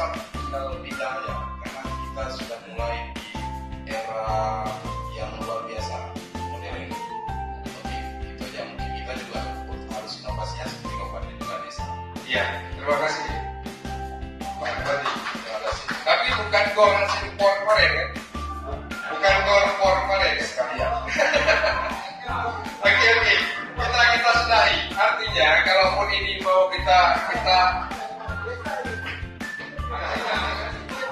pusat tinggal pindah aja, karena kita sudah mulai di era yang luar biasa modern. Oke, itu aja. Mungkin kita juga harus inovasinya seperti kabupaten juga desa. Iya, terima kasih Pak Bupati. Terima kasih. Tapi bukan gol hasil kemarin kan? Bukan gol kemarin sekalian. Oke, kita sudahi. Artinya kalaupun ini mau kita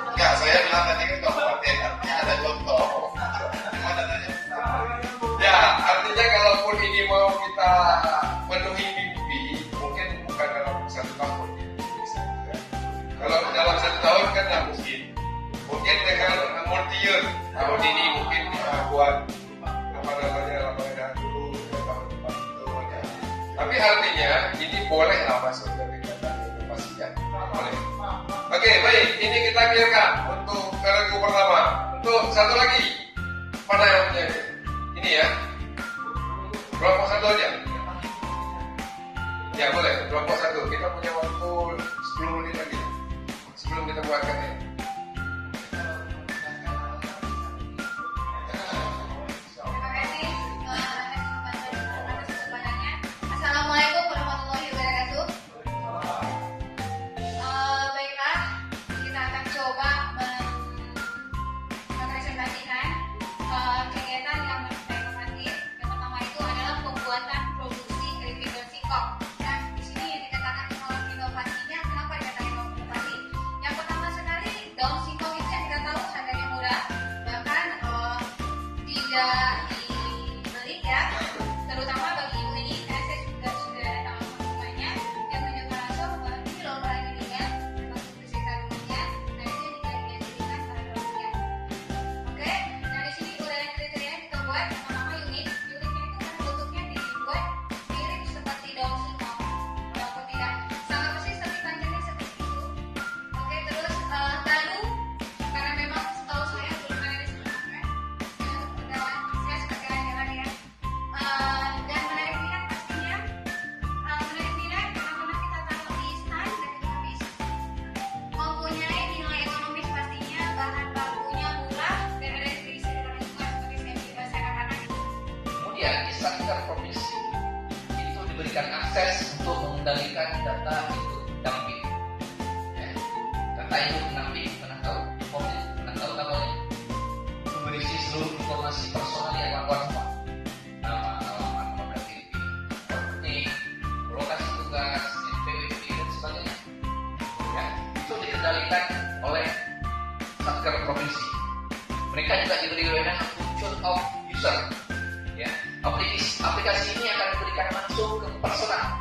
Enggak, saya bilang tadi kan kabupaten, artinya ada contoh. ya, artinya kalaupun ini mau kita penuhi mimpi, mungkin bukan dalam satu tahun. Kalau dalam satu tahun kan tidak mungkin. Mungkin dengan multi year tahun ini mungkin buat lapangan dulu tahun depan itu. Ya. Tapi artinya ini boleh lah masuk dari kata inovasi ya. Boleh. Oke, baik. Ini kita clearkan untuk regu pertama. Untuk satu lagi, mana yang punya ini? Ini ya. Kelompok satu aja. Ya boleh, kelompok satu. Kita punya waktu 10 menit lagi sebelum kita buatkan ini. Assalamualaikum warahmatullahi wabarakatuh. Baiklah, kita akan coba mempresentasikan kegiatan yang inovatif. Yang pertama itu adalah pembuatan produksi keripik bersihkop. Nah, di sini yang dikatakan inovasinya, kenapa dikatakan inovasi? Yang pertama sekali, daun singkong itu yang kita tahu harganya murah, bahkan tidak dibeli ya, terutama bagi ibu ini. Saya juga sudah datang ke rumahnya yang menunjukkan langsung bahwa ini loh barang ininya, termasuk bersihkan rumahnya. Nah, itu yang dijadikan pada produknya. Oke, nah di sini udah yang kriteria kita buat. Yang pertama unit. Unitnya itu kan bentuknya dibuat mirip seperti daun singkong, walaupun tidak sama persis tapi panjangnya seperti itu. Oke, terus lalu karena memang setahu saya belum ada di sebelumnya, saya sebagai laki-laki ya. Dan menarik minat pastinya, menarik minat karena memang kita taruh di stand dan juga bisa mempunyai nilai ekonomis pastinya, bahan bakunya murah dan ada yang diisi dalam lingkungan seperti saya katakan. Kemudian instansi provinsi itu diberikan akses untuk mengendalikan data itu pendamping. Ya. Data itu pendamping, pernah tahu? Pernah tahu namanya? Itu berisi seluruh informasi personal yang lakukan semua. Nama, alamat, nomor KTP, rekening, lokasi tugas, NPWP dan sebagainya. Ya. Itu dikendalikan oleh Satker provinsi. Mereka juga diberi wewenang untuk turn off user. Ya, aplikasi ini akan diberikan langsung ke personal